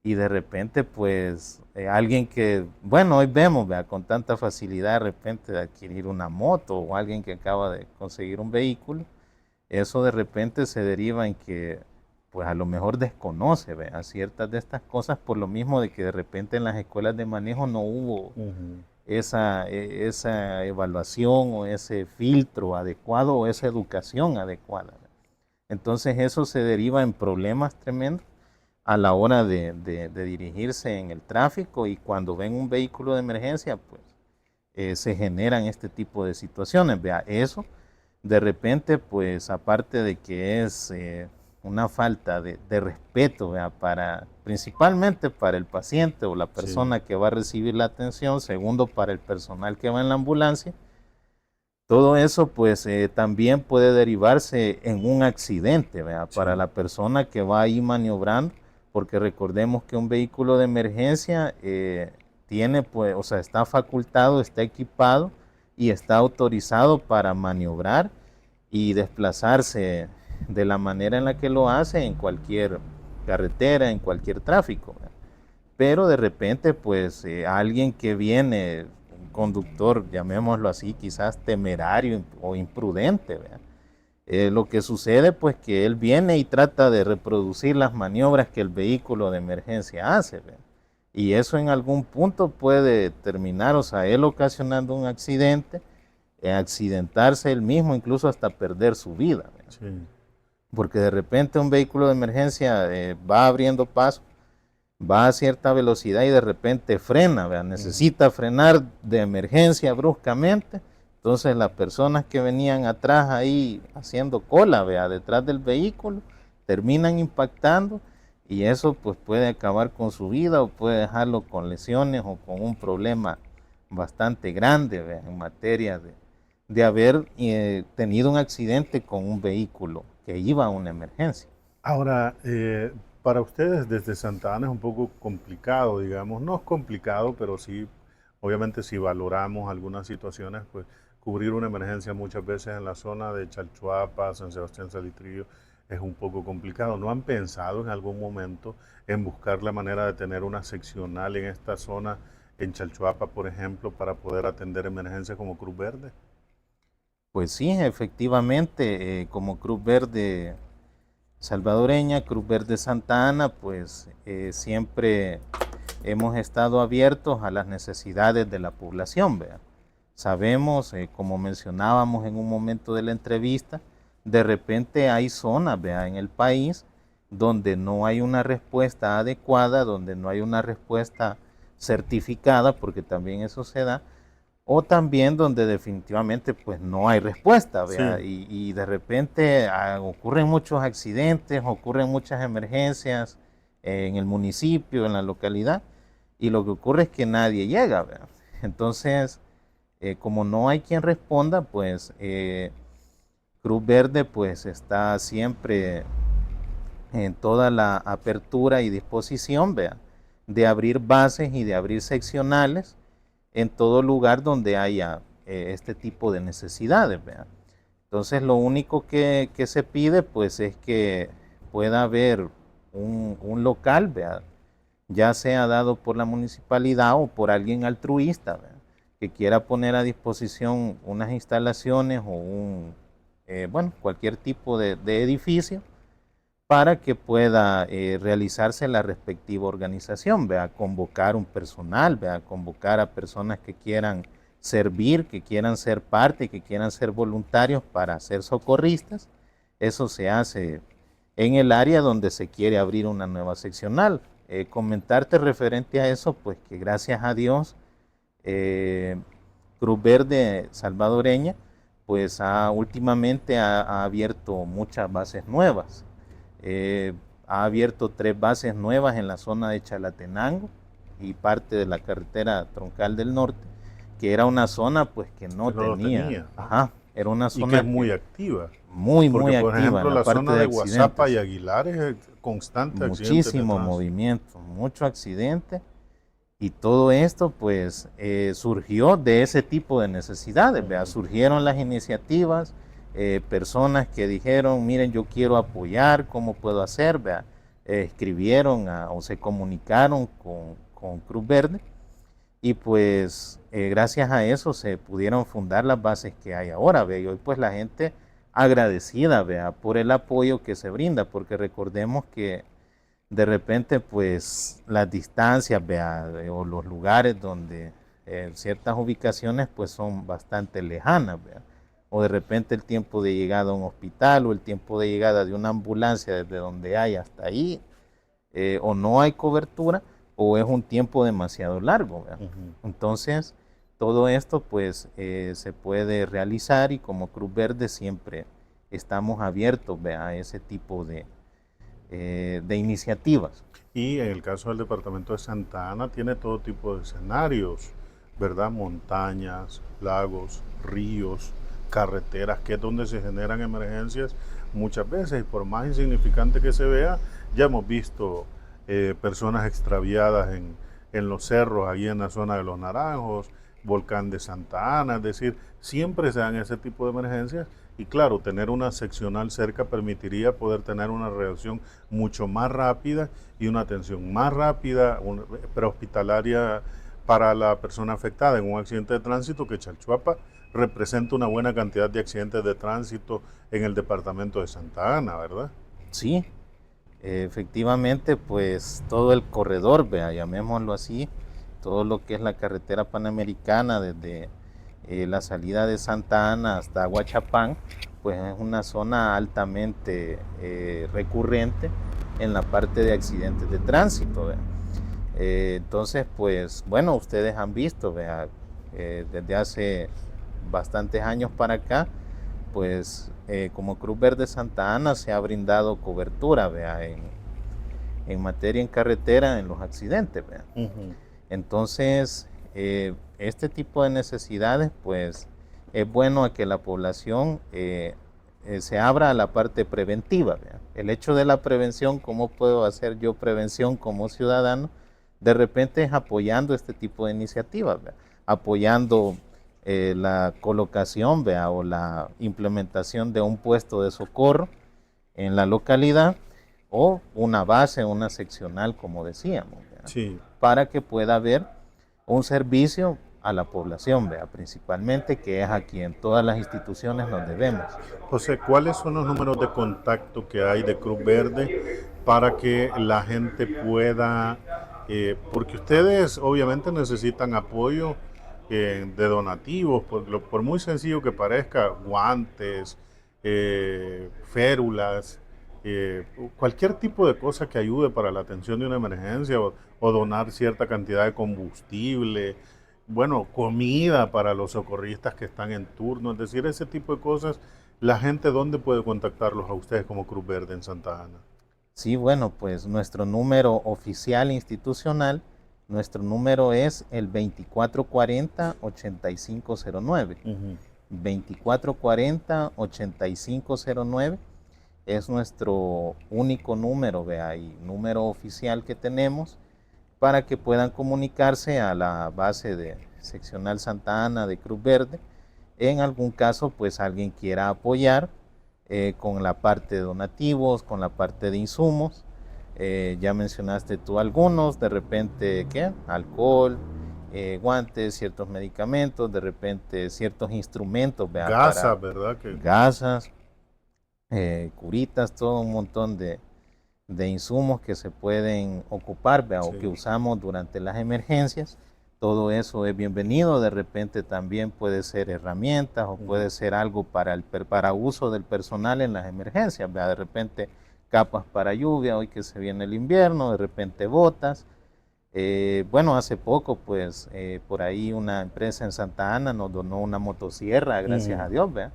[SPEAKER 3] y de repente pues alguien que, bueno, hoy vemos, ¿verdad?, con tanta facilidad de repente de adquirir una moto, o alguien que acaba de conseguir un vehículo, eso de repente se deriva en que pues a lo mejor desconoce, ¿verdad?, ciertas de estas cosas, por lo mismo de que de repente en las escuelas de manejo no hubo esa evaluación o ese filtro adecuado o esa educación adecuada, ¿verdad? Entonces eso se deriva en problemas tremendos a la hora de dirigirse en el tráfico, y cuando ven un vehículo de emergencia pues se generan este tipo de situaciones, ¿verdad? Eso de repente pues aparte de que es una falta de respeto, ¿verdad?, principalmente para el paciente o la persona, sí, que va a recibir la atención, segundo para el personal que va en la ambulancia, todo eso pues también puede derivarse en un accidente, ¿verdad?, sí, para la persona que va ahí maniobrando, porque recordemos que un vehículo de emergencia tiene pues, o sea, está facultado, está equipado y está autorizado para maniobrar y desplazarse de la manera en la que lo hace en cualquier carretera, en cualquier tráfico, ¿verdad? Pero de repente, pues, alguien que viene, un conductor, llamémoslo así, quizás temerario o imprudente, ¿verdad? Lo que sucede, pues, que él viene y trata de reproducir las maniobras que el vehículo de emergencia hace, ¿verdad? Y eso en algún punto puede terminar, o sea, él ocasionando un accidente, accidentarse él mismo, incluso hasta perder su vida, ¿verdad?
[SPEAKER 2] Sí.
[SPEAKER 3] Porque de repente un vehículo de emergencia va abriendo paso, va a cierta velocidad y de repente frena, ¿verdad? Necesita frenar de emergencia bruscamente. Entonces las personas que venían atrás ahí haciendo cola, ¿verdad? Detrás del vehículo, terminan impactando y eso pues puede acabar con su vida o puede dejarlo con lesiones o con un problema bastante grande, ¿verdad? En materia de haber tenido un accidente con un vehículo que iba a una emergencia.
[SPEAKER 2] Ahora, para ustedes desde Santa Ana es un poco complicado, digamos, no es complicado, pero sí, obviamente si valoramos algunas situaciones, pues cubrir una emergencia muchas veces en la zona de Chalchuapa, San Sebastián Salitrillo, es un poco complicado. ¿No han pensado en algún momento en buscar la manera de tener una seccional en esta zona, en Chalchuapa, por ejemplo, para poder atender emergencias como Cruz Verde?
[SPEAKER 3] Pues sí, efectivamente, como Cruz Verde salvadoreña, Cruz Verde Santa Ana, pues siempre hemos estado abiertos a las necesidades de la población, ¿verdad? Sabemos, como mencionábamos en un momento de la entrevista, de repente hay zonas, ¿verdad?, en el país donde no hay una respuesta adecuada, donde no hay una respuesta certificada, porque también eso se da, o también donde definitivamente pues no hay respuesta, ¿verdad?
[SPEAKER 2] Sí.
[SPEAKER 3] Y de repente ocurren muchos accidentes, ocurren muchas emergencias en el municipio, en la localidad, y lo que ocurre es que nadie llega, ¿verdad? Entonces, como no hay quien responda, pues Cruz Verde pues está siempre en toda la apertura y disposición, ¿verdad?, de abrir bases y de abrir seccionales en todo lugar donde haya este tipo de necesidades, ¿verdad? Entonces lo único que se pide pues es que pueda haber un local, ¿verdad?, ya sea dado por la municipalidad o por alguien altruista, ¿verdad?, que quiera poner a disposición unas instalaciones o bueno, cualquier tipo de edificio para que pueda realizarse la respectiva organización, ¿verdad?, convocar un personal, ¿verdad?, convocar a personas que quieran servir, que quieran ser parte, que quieran ser voluntarios para ser socorristas. Eso se hace en el área donde se quiere abrir una nueva seccional. Comentarte referente a eso, pues que gracias a Dios, Cruz Verde salvadoreña, pues últimamente ha abierto muchas bases nuevas. Ha abierto 3 bases nuevas en la zona de Chalatenango y parte de la carretera troncal del norte, que era una zona pues que no tenía. Ajá, era una zona
[SPEAKER 2] y que es muy activa.
[SPEAKER 3] Muy
[SPEAKER 2] Porque, por
[SPEAKER 3] activa
[SPEAKER 2] ejemplo,
[SPEAKER 3] en
[SPEAKER 2] la
[SPEAKER 3] parte
[SPEAKER 2] zona de
[SPEAKER 3] accidentes.
[SPEAKER 2] Guazapa y Aguilar es constante accidente.
[SPEAKER 3] Muchísimo movimiento, mucho accidente. Y todo esto pues surgió de ese tipo de necesidades, ¿verdad? Surgieron las iniciativas, personas que dijeron, miren, yo quiero apoyar, ¿cómo puedo hacer? ¿Verdad? Escribieron o se comunicaron con Cruz Verde y pues gracias a eso se pudieron fundar las bases que hay ahora, ¿verdad? Y hoy pues la gente agradecida, ¿verdad?, por el apoyo que se brinda, porque recordemos que de repente pues las distancias, ¿verdad?, o los lugares donde ciertas ubicaciones pues son bastante lejanas, ¿verdad?, o de repente el tiempo de llegada a un hospital o el tiempo de llegada de una ambulancia desde donde hay hasta ahí, o no hay cobertura o es un tiempo demasiado largo, ¿verdad? Entonces todo esto pues se puede realizar y como Cruz Verde siempre estamos abiertos, ¿verdad?, a ese tipo de iniciativas.
[SPEAKER 2] Y en el caso del departamento de Santa Ana tiene todo tipo de escenarios, ¿verdad? Montañas, lagos, ríos, carreteras, que es donde se generan emergencias muchas veces. Y por más insignificante que se vea, ya hemos visto personas extraviadas en los cerros, ahí en la zona de Los Naranjos, volcán de Santa Ana, es decir, siempre se dan ese tipo de emergencias y claro, tener una seccional cerca permitiría poder tener una reacción mucho más rápida y una atención más rápida, prehospitalaria para la persona afectada en un accidente de tránsito, que Chalchuapa representa una buena cantidad de accidentes de tránsito en el departamento de Santa Ana, ¿verdad?
[SPEAKER 3] Sí, efectivamente, pues todo el corredor, vea, llamémoslo así, todo lo que es la carretera panamericana desde la salida de Santa Ana hasta Aguachapán, pues es una zona altamente recurrente en la parte de accidentes de tránsito, vea. Entonces, pues bueno, ustedes han visto, vea, desde hace bastantes años para acá, pues como Cruz Verde Santa Ana se ha brindado cobertura, vea, en materia en carretera en los accidentes, vea. Entonces, este tipo de necesidades, pues es bueno a que la población se abra a la parte preventiva, vea. El hecho de la prevención, ¿cómo puedo hacer yo prevención como ciudadano? De repente es apoyando este tipo de iniciativas, ¿verdad? Apoyando la colocación, ¿verdad? O la implementación de un puesto de socorro en la localidad o una base, una seccional, como decíamos, ¿verdad?
[SPEAKER 2] Sí.
[SPEAKER 3] Para que pueda haber un servicio a la población, ¿verdad? Principalmente, que es aquí en todas las instituciones donde vemos.
[SPEAKER 2] José, ¿cuáles son los números de contacto que hay de Cruz Verde para que la gente pueda, porque ustedes obviamente necesitan apoyo de donativos, por muy sencillo que parezca, guantes, férulas, cualquier tipo de cosa que ayude para la atención de una emergencia o donar cierta cantidad de combustible, bueno, comida para los socorristas que están en turno, es decir, ese tipo de cosas. ¿La gente dónde puede contactarlos a ustedes como Cruz Verde en Santa Ana?
[SPEAKER 3] Sí, bueno, pues nuestro número oficial institucional, nuestro número es el 2440-8509. 2440-8509 es nuestro único número, vea, y número oficial que tenemos para que puedan comunicarse a la base de seccional Santa Ana de Cruz Verde. En algún caso, pues alguien quiera apoyar con la parte de donativos, con la parte de insumos. Ya mencionaste tú algunos, de repente, ¿qué? Alcohol, guantes, ciertos medicamentos, de repente ciertos instrumentos.
[SPEAKER 2] Gasas, ¿verdad?
[SPEAKER 3] Gasas, curitas, todo un montón de insumos que se pueden ocupar, ¿vea? Sí. O que usamos durante las emergencias. Todo eso es bienvenido. De repente también puede ser herramientas o puede ser algo para uso del personal en las emergencias, ¿vea? De repente capas para lluvia, hoy que se viene el invierno, de repente botas. Bueno, hace poco, pues, por ahí una empresa en Santa Ana nos donó una motosierra, gracias a Dios, ¿vea?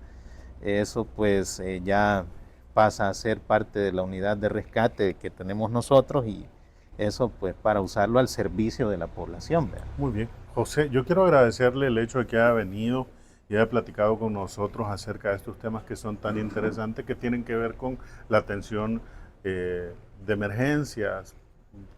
[SPEAKER 3] Eso, pues, ya pasa a ser parte de la unidad de rescate que tenemos nosotros y eso, pues, para usarlo al servicio de la población, ¿verdad?
[SPEAKER 2] Muy bien. José, yo quiero agradecerle el hecho de que haya venido y haya platicado con nosotros acerca de estos temas que son tan interesantes, que tienen que ver con la atención de emergencias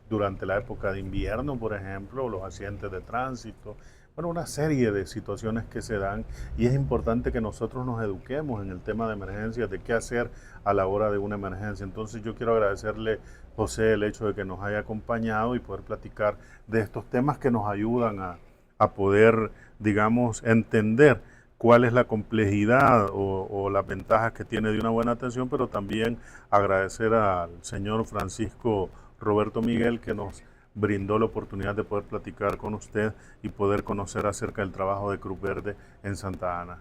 [SPEAKER 2] durante la época de invierno, por ejemplo, los accidentes de tránsito, bueno, una serie de situaciones que se dan y es importante que nosotros nos eduquemos en el tema de emergencias, de qué hacer a la hora de una emergencia. Entonces yo quiero agradecerle, José, el hecho de que nos haya acompañado y poder platicar de estos temas que nos ayudan a poder, digamos, entender cuál es la complejidad o las ventajas que tiene de una buena atención, pero también agradecer al señor Francisco Roberto Miguel que nos brindó la oportunidad de poder platicar con usted y poder conocer acerca del trabajo de Cruz Verde en Santa Ana.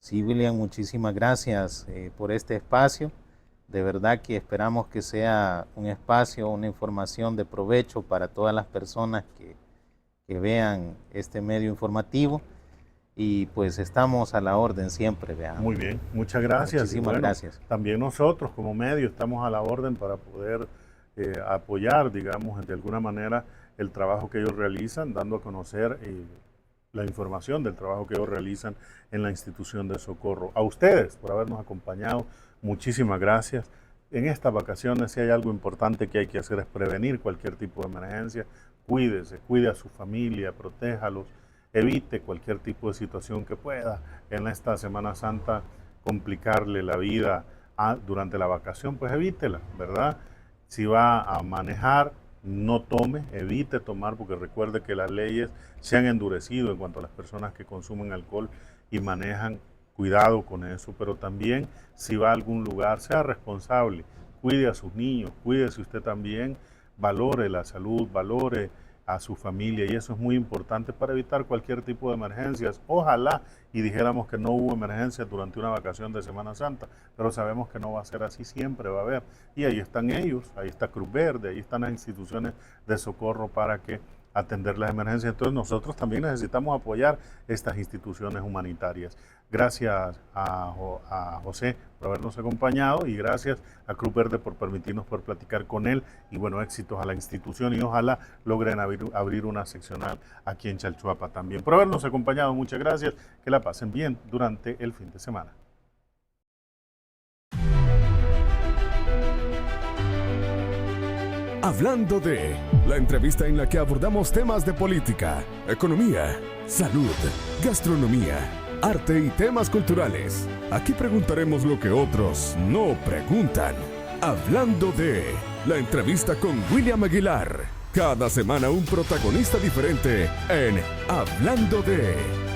[SPEAKER 3] Sí, William, muchísimas gracias por este espacio. De verdad que esperamos que sea un espacio, una información de provecho para todas las personas que vean este medio informativo. Y pues estamos a la orden siempre, vean.
[SPEAKER 2] Muy bien, muchas gracias.
[SPEAKER 3] Muchísimas gracias.
[SPEAKER 2] También nosotros como medio estamos a la orden para poder apoyar, digamos, de alguna manera el trabajo que ellos realizan, dando a conocer la información del trabajo que ellos realizan en la institución de socorro. A ustedes por habernos acompañado, muchísimas gracias. En estas vacaciones, si hay algo importante que hay que hacer es prevenir cualquier tipo de emergencia. Cuídese, cuide a su familia, protéjalos. evite cualquier tipo de situación que pueda en esta Semana Santa complicarle la vida durante la vacación, pues evítela, ¿verdad? Si va a manejar, no tome, evite tomar, porque recuerde que las leyes se han endurecido en cuanto a las personas que consumen alcohol y manejan. Cuidado con eso, pero también si va a algún lugar, sea responsable, cuide a sus niños, cuídese usted también, valore la salud, valore a su familia, y eso es muy importante para evitar cualquier tipo de emergencias. Ojalá y dijéramos que no hubo emergencias durante una vacación de Semana Santa, pero sabemos que no va a ser así, siempre va a haber. Y ahí están ellos, ahí está Cruz Verde, ahí están las instituciones de socorro para que atender las emergencias. Entonces nosotros también necesitamos apoyar estas instituciones humanitarias. Gracias a José por habernos acompañado y gracias a Cruz Verde por permitirnos poder platicar con él, y bueno, éxitos a la institución y ojalá logren abrir una seccional aquí en Chalchuapa también. Por habernos acompañado, muchas gracias, que la pasen bien durante el fin de semana.
[SPEAKER 1] Hablando de, la entrevista en la que abordamos temas de política, economía, salud, gastronomía, arte y temas culturales. Aquí preguntaremos lo que otros no preguntan. Hablando de, la entrevista con William Aguilar. Cada semana un protagonista diferente en Hablando de.